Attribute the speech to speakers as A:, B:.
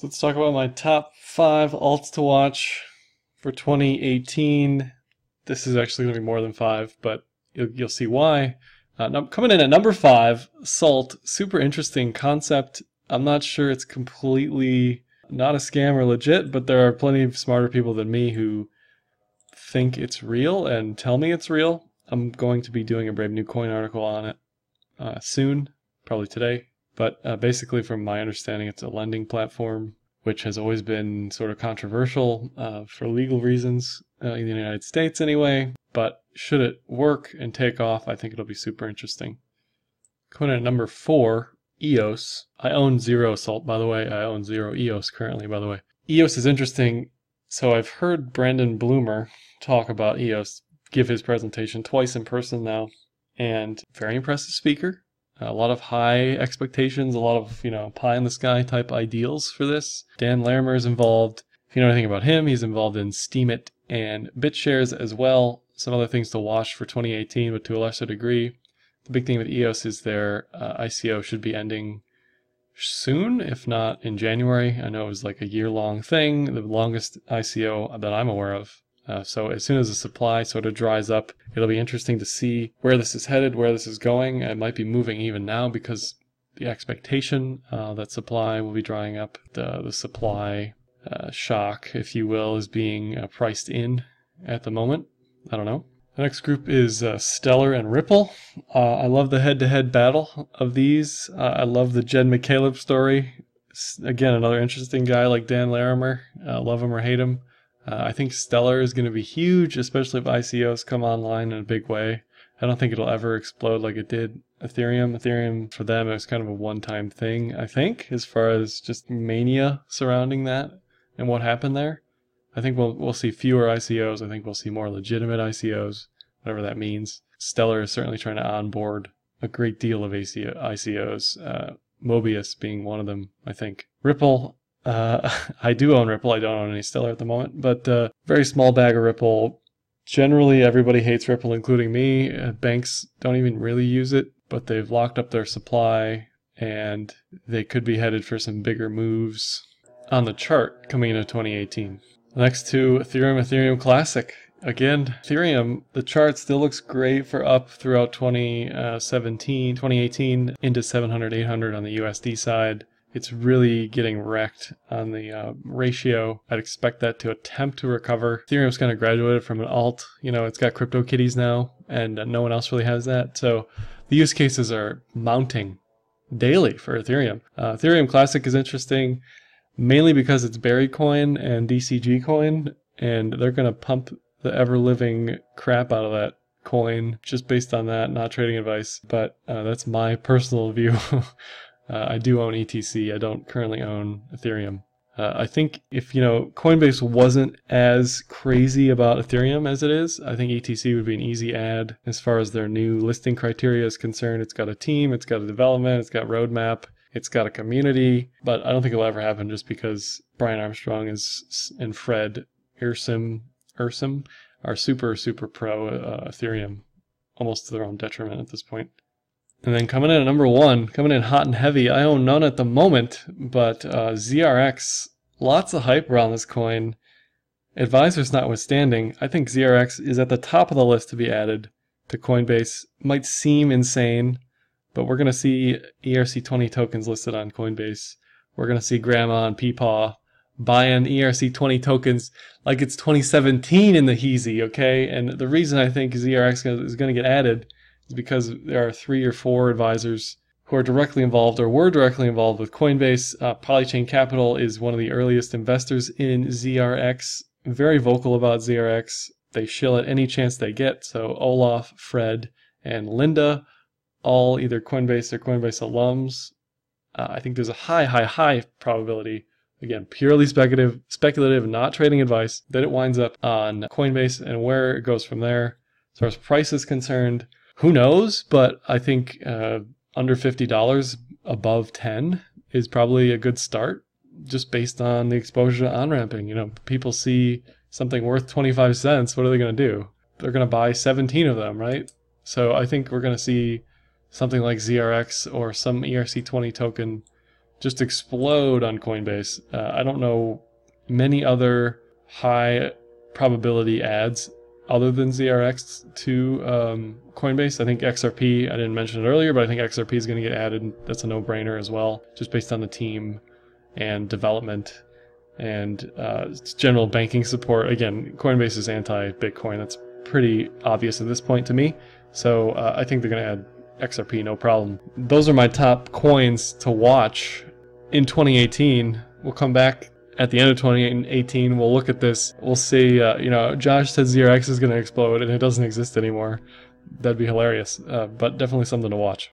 A: So let's talk about my top 5 alts to watch for 2018. This is actually going to be more than 5, but you'll see why. Coming in at number 5, Salt. Super interesting concept. I'm not sure it's completely not a scam or legit, but there are plenty of smarter people than me who think it's real and tell me it's real. I'm going to be doing a Brave New Coin article on it soon, probably today. But basically, from my understanding, it's a lending platform, which has always been sort of controversial for legal reasons in the United States anyway. But should it work and take off, I think it'll be super interesting. Coming in at number 4, EOS. I own 0 Salt, by the way. I own 0 EOS currently, by the way. EOS is interesting. So I've heard Brandon Bloomer talk about EOS, give his presentation twice in person now, and very impressive speaker. A lot of high expectations, a lot of, pie in the sky type ideals for this. Dan Larimer is involved. If you know anything about him, he's involved in Steemit and BitShares as well. Some other things to watch for 2018, but to a lesser degree. The big thing with EOS is their ICO should be ending soon, if not in January. I know it was like a year-long thing, the longest ICO that I'm aware of. So as soon as the supply sort of dries up, it'll be interesting to see where this is headed, where this is going. It might be moving even now because the expectation that supply will be drying up, the supply shock, if you will, is being priced in at the moment. I don't know. The next group is Stellar and Ripple. I love the head-to-head battle of these. I love the Jed McCaleb story. Again, another interesting guy like Dan Larimer. Love him or hate him. I think Stellar is going to be huge, especially if ICOs come online in a big way. I don't think it'll ever explode like it did Ethereum. Ethereum, for them, it was kind of a one-time thing, I think, as far as just mania surrounding that and what happened there. I think we'll see fewer ICOs. I think we'll see more legitimate ICOs, whatever that means. Stellar is certainly trying to onboard a great deal of ICOs, Mobius being one of them, I think. Ripple, I do own Ripple. I don't own any Stellar at the moment, but very small bag of Ripple. Generally, everybody hates Ripple, including me. Banks don't even really use it, but they've locked up their supply, and they could be headed for some bigger moves on the chart coming into 2018. Next to Ethereum Classic. Again, Ethereum, the chart still looks great for up throughout 2018 into 700, 800 on the USD side. It's really getting wrecked on the ratio. I'd expect that to attempt to recover. Ethereum's kind of graduated from an alt. It's got CryptoKitties now, and no one else really has that. So the use cases are mounting daily for Ethereum. Ethereum Classic is interesting, mainly because it's Berry Coin and DCG Coin, and they're going to pump the ever-living crap out of that coin just based on that, not trading advice. But that's my personal view. I do own ETC. I don't currently own Ethereum. I think if, Coinbase wasn't as crazy about Ethereum as it is, I think ETC would be an easy add as far as their new listing criteria is concerned. It's got a team, it's got a development, it's got roadmap, it's got a community, but I don't think it'll ever happen just because Brian Armstrong and Fred Ursum are super pro Ethereum, almost to their own detriment at this point. And then coming in at number 1, coming in hot and heavy, I own none at the moment, but ZRX, lots of hype around this coin. Advisors notwithstanding, I think ZRX is at the top of the list to be added to Coinbase. Might seem insane, but we're going to see ERC20 tokens listed on Coinbase. We're going to see Grandma and Peepaw buying ERC20 tokens like it's 2017 in the heezy, okay? And the reason I think ZRX is going to get added is because there are 3 or 4 advisors who are directly involved or were directly involved with Coinbase. Polychain Capital is one of the earliest investors in ZRX, very vocal about ZRX. They shill at any chance they get. So Olaf, Fred, and Linda, all either Coinbase or Coinbase alums. I think there's a high probability, again, purely speculative, not trading advice, that it winds up on Coinbase, and where it goes from there. As far as price is concerned, who knows? But I think under $50, above 10 is probably a good start, just based on the exposure to on-ramping. People see something worth 25 cents. What are they going to do? They're going to buy 17 of them, right? So I think we're going to see something like ZRX or some ERC20 token just explode on Coinbase. I don't know many other high probability adds other than ZRX to Coinbase. I think XRP, I didn't mention it earlier, but I think XRP is going to get added. That's a no-brainer as well, just based on the team and development and general banking support. Again, Coinbase is anti-Bitcoin. That's pretty obvious at this point to me. So I think they're going to add XRP, no problem. Those are my top coins to watch in 2018. We'll come back at the end of 2018. We'll look at this. We'll see. Josh said ZRX is going to explode and it doesn't exist anymore. That'd be hilarious, but definitely something to watch.